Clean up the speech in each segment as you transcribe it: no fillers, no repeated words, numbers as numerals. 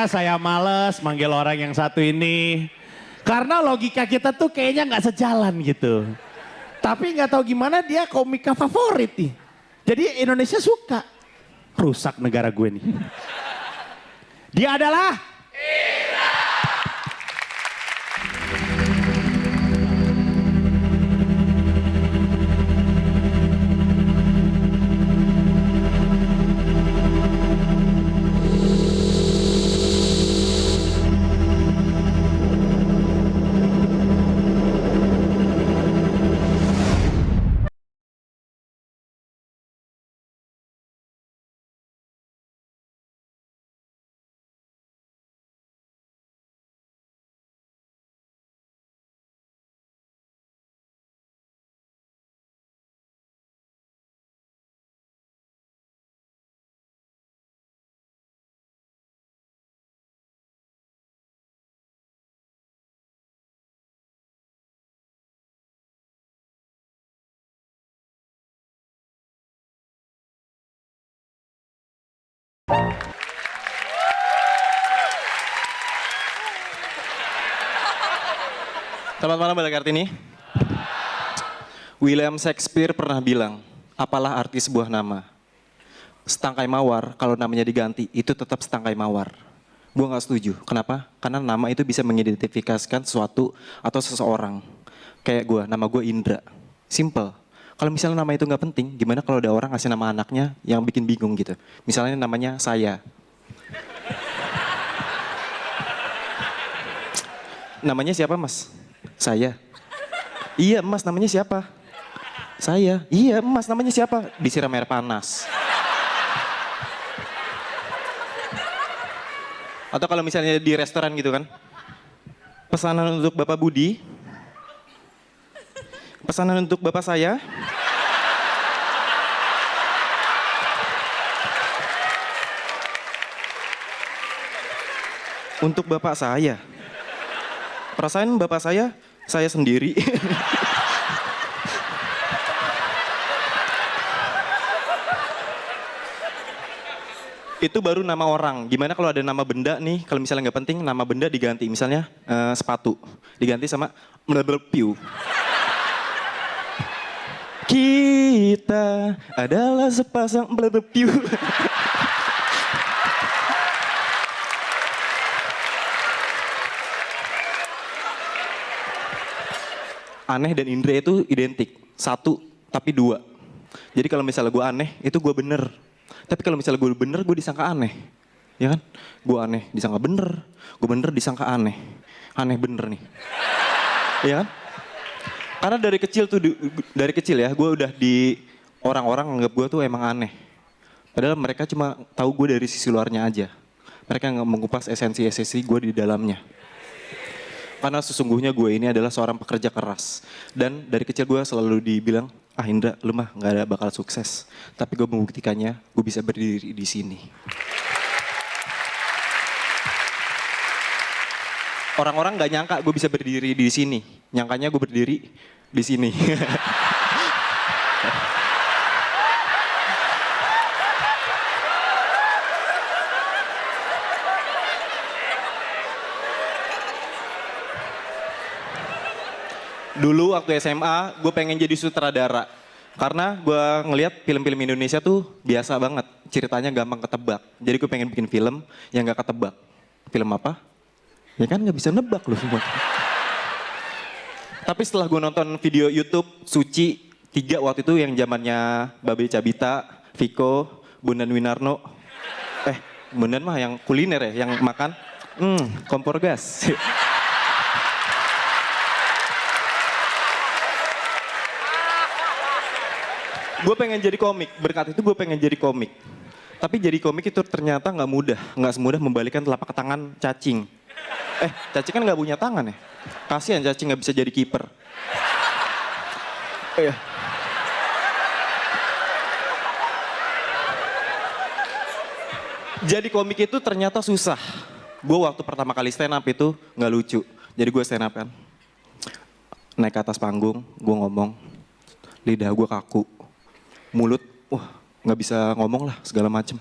Kenapa saya males manggil orang yang satu ini? Karena logika kita tuh kayaknya nggak sejalan gitu. Tapi nggak tahu gimana dia komika favorit nih. Jadi Indonesia suka. Rusak negara gue nih. Dia adalah Selamat malam Mbak Kartini. William Shakespeare pernah bilang, apalah arti sebuah nama? Setangkai mawar, kalau namanya diganti, itu tetap setangkai mawar. Gue gak setuju. Kenapa? Karena nama itu bisa mengidentifikasikan sesuatu atau seseorang. Kayak gue, nama gue Indra. Simple. Kalau misalnya nama itu gak penting, gimana kalau ada orang ngasih nama anaknya yang bikin bingung gitu? Misalnya namanya saya. Namanya siapa mas? Saya. Iya mas, namanya siapa? Saya. Iya mas, namanya siapa? Disiram air panas. Atau kalau misalnya di restoran gitu kan. Pesanan untuk Bapak Budi. Pesanan untuk Bapak saya. Untuk Bapak saya. Perasaan Bapak saya sendiri. Itu baru nama orang. Gimana kalau ada nama benda nih, kalau misalnya nggak penting, nama benda diganti. Misalnya sepatu, diganti sama piu. Kita adalah sepasang piu. Aneh dan Indra itu identik. Satu, tapi dua. Jadi kalau misalnya gue aneh, itu gue bener. Tapi kalau misalnya gue bener, gue disangka aneh. Ya kan? Gue aneh, disangka bener. Gue bener, disangka aneh. Aneh bener nih. Ya kan? Karena dari kecil ya, gue udah di orang-orang anggap gue tuh emang aneh. Padahal mereka cuma tahu gue dari sisi luarnya aja. Mereka nggak mengupas esensi-esensi gue di dalamnya. Karena sesungguhnya gue ini adalah seorang pekerja keras. Dan dari kecil gue selalu dibilang, ah Indra, lu mah gak ada bakal sukses. Tapi gue membuktikannya, gue bisa berdiri di sini. Orang-orang gak nyangka gue bisa berdiri di sini. Nyangkanya gue berdiri di sini. Dulu waktu SMA, gue pengen jadi sutradara. Karena gue ngelihat film-film Indonesia tuh biasa banget. Ceritanya gampang ketebak. Jadi gue pengen bikin film yang gak ketebak. Film apa? Ya kan gak bisa nebak loh semua. Tapi setelah gue nonton video YouTube Suci 3 waktu itu yang zamannya Babe Cabita, Viko, Bondan Winarno. Bondan mah yang kuliner ya, yang makan. Kompor gas. Gue pengen jadi komik, berkat itu gue pengen jadi komik. Tapi jadi komik itu ternyata nggak mudah, nggak semudah membalikan telapak tangan cacing. Cacing kan nggak punya tangan ya? Kasihan cacing nggak bisa jadi kiper. Jadi komik itu ternyata susah. Gue waktu pertama kali stand up itu nggak lucu. Jadi gue stand up kan, naik ke atas panggung, gue ngomong, lidah gue kaku. Mulut, nggak bisa ngomong lah segala macem.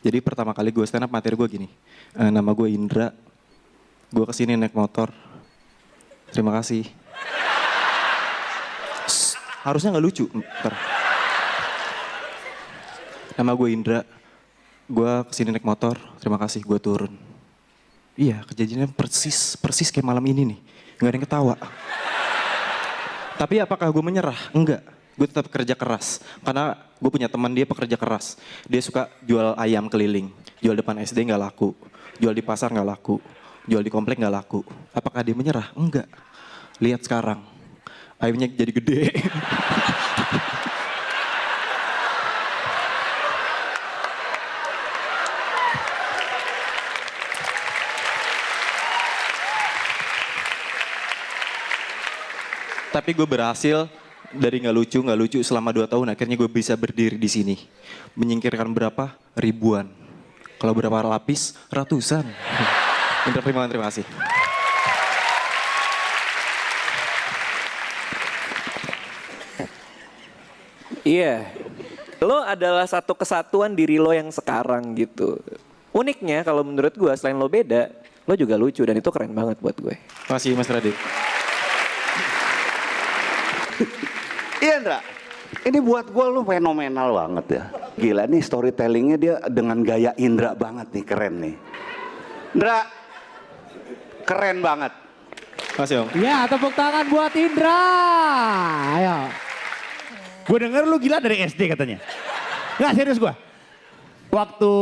Jadi pertama kali gue stand up materi gue gini. Nama gue Indra. Gue kesini naik motor. Terima kasih. Harusnya nggak lucu. Bentar. Nama gue Indra. Gue kesini naik motor. Terima kasih. Gue turun. Iya, kejadiannya persis kayak malam ini nih. Nggak ada yang ketawa. Tapi apakah gue menyerah? Enggak. Gue tetap kerja keras. Karena gue punya teman dia pekerja keras. Dia suka jual ayam keliling. Jual depan SD nggak laku. Jual di pasar nggak laku. Jual di komplek nggak laku. Apakah dia menyerah? Enggak. Lihat sekarang. Ayamnya jadi gede. Tapi gue berhasil dari nggak lucu selama 2 tahun akhirnya gue bisa berdiri di sini. Menyingkirkan berapa? Ribuan. Kalau berapa lapis? Ratusan. Indra Primawan, terima kasih. Iya, lo adalah satu kesatuan diri lo yang sekarang gitu. Uniknya kalau menurut gue selain lo beda, lo juga lucu dan itu keren banget buat gue. Terima kasih Mas Radit. Iya Indra, ini buat gue lu fenomenal banget ya. Gila nih storytellingnya dia dengan gaya Indra banget nih, keren nih. Indra, keren banget. Terima kasih Om. Ya, tepuk tangan buat Indra. Ayo. Gue denger lu gila dari SD katanya. Nggak, serius gue. Waktu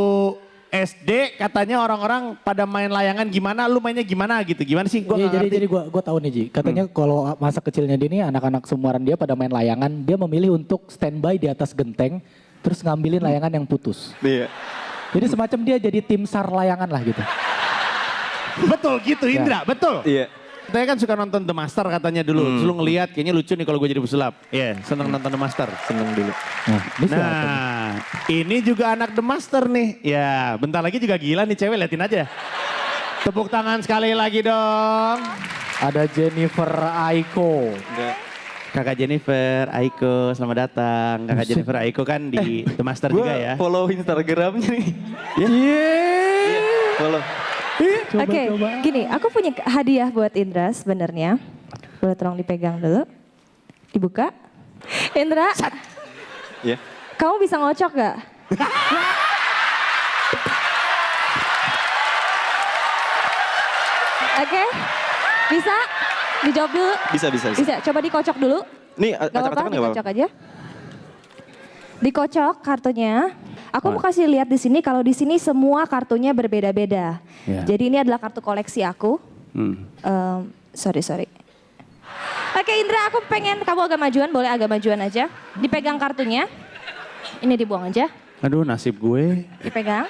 SD katanya orang-orang pada main layangan gimana, lu mainnya gimana gitu. Gimana sih? Gue Iya, nggak ngerti. jadi gue tahu nih Ji. Katanya kalau masa kecilnya dia nih anak-anak seumuran dia pada main layangan, dia memilih untuk standby di atas genteng, terus ngambilin layangan yang putus. Iya. Jadi semacam dia jadi tim SAR layangan lah gitu. Betul gitu Indra, betul. Iya. Saya kan suka nonton The Master katanya dulu. Terus lu ngeliat kayaknya lucu nih kalau gue jadi pesulap. Iya, seneng nonton The Master. Seneng dulu. Nah, bisa. Nah, ini juga anak The Master nih. Ya, bentar lagi juga gila nih cewek, liatin aja. Tepuk tangan sekali lagi dong. Ada Jennifer Aiko. Kakak Jennifer, Aiko, selamat datang. Kakak Jennifer Aiko kan di The Master Gue juga ya. follow Instagramnya nih. Yeay. Follow. Oke, gini, aku punya hadiah buat Indra sebenarnya. Boleh tolong dipegang dulu. Dibuka. Indra, Iya. kamu bisa ngocok gak? Oke, bisa? Dijawab dulu. Bisa. Bisa, coba dikocok dulu. Nih, Gak apa-apa, acak-acakan nggak apa-apa? dikocok aja. Dikocok kartunya. Aku mau kasih lihat di sini kalau di sini semua kartunya berbeda-beda. Ya. Jadi ini adalah kartu koleksi aku. Sorry. Oke Indra, aku pengen kamu agak majuan, boleh agak majuan aja. Dipegang kartunya. Ini dibuang aja. Aduh nasib gue. Dipegang.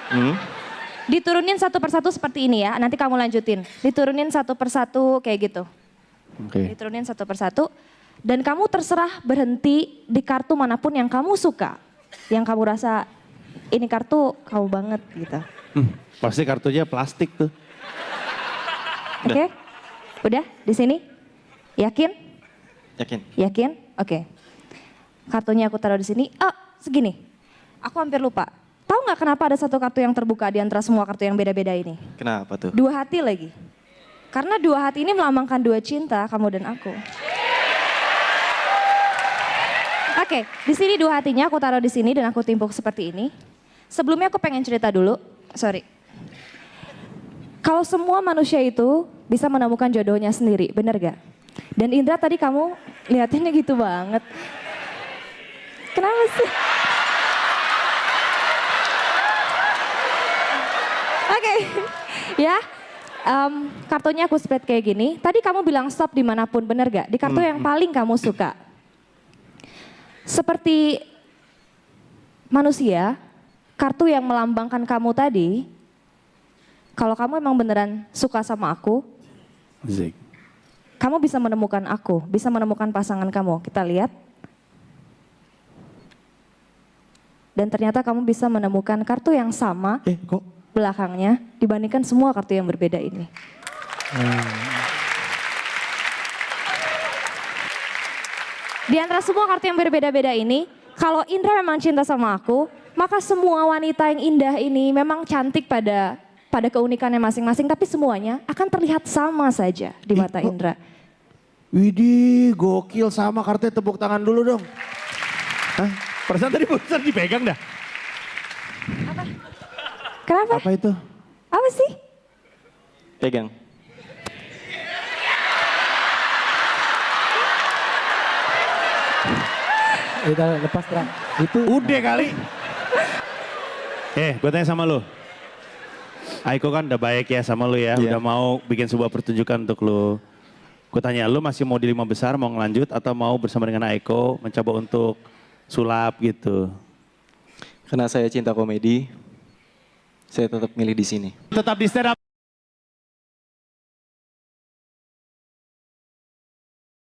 Diturunin satu persatu seperti ini ya. Nanti kamu lanjutin. Diturunin satu persatu kayak gitu. Oke. Diturunin satu persatu. Dan kamu terserah berhenti di kartu manapun yang kamu suka. Yang kamu rasa ini kartu kamu banget gitu. Pasti kartunya plastik tuh. Oke? Udah di sini? Yakin? Yakin? Yakin? Oke. Kartunya aku taruh di sini. Oh, segini. Aku hampir lupa. Tahu nggak kenapa ada satu kartu yang terbuka di antara semua kartu yang beda-beda ini? Kenapa tuh? 2 hati lagi. Karena 2 hati ini melambangkan 2 cinta, kamu dan aku. Oke, di sini 2 hatinya aku taruh di sini dan aku timpuk seperti ini. Sebelumnya aku pengen cerita dulu, sorry. Kalau semua manusia itu bisa menemukan jodohnya sendiri, bener gak? Dan Indra tadi kamu liatinnya gitu banget. Kenapa sih? Oke, ya. Kartunya aku split kayak gini. Tadi kamu bilang stop dimanapun, bener gak? Di kartu yang paling kamu suka. Seperti manusia, kartu yang melambangkan kamu tadi, kalau kamu emang beneran suka sama aku, Zik. kamu bisa menemukan aku, bisa menemukan pasangan kamu. Kita lihat. Dan ternyata kamu bisa menemukan kartu yang sama Kok? belakangnya dibandingkan semua kartu yang berbeda ini. Di antara semua kartu yang berbeda-beda ini, kalau Indra memang cinta sama aku, Maka semua wanita yang indah ini memang cantik pada keunikannya masing-masing, tapi semuanya akan terlihat sama saja di mata Indra. Widih, gokil sama kartunya, tepuk tangan dulu dong. Hah? Perasaan tadi barusan dipegang dah. Kenapa? Apa itu? Apa sih? Pegang. Udah lepas terang. Itu Udah kali. Gue tanya sama lu. Aiko kan udah baik ya sama lu ya, Iya. udah mau bikin sebuah pertunjukan untuk lu. Gue tanya, lu masih mau di 5 besar, mau ngelanjut atau mau bersama dengan Aiko mencoba untuk sulap gitu? Karena saya cinta komedi, saya tetap milih di sini. Tetap di stand up.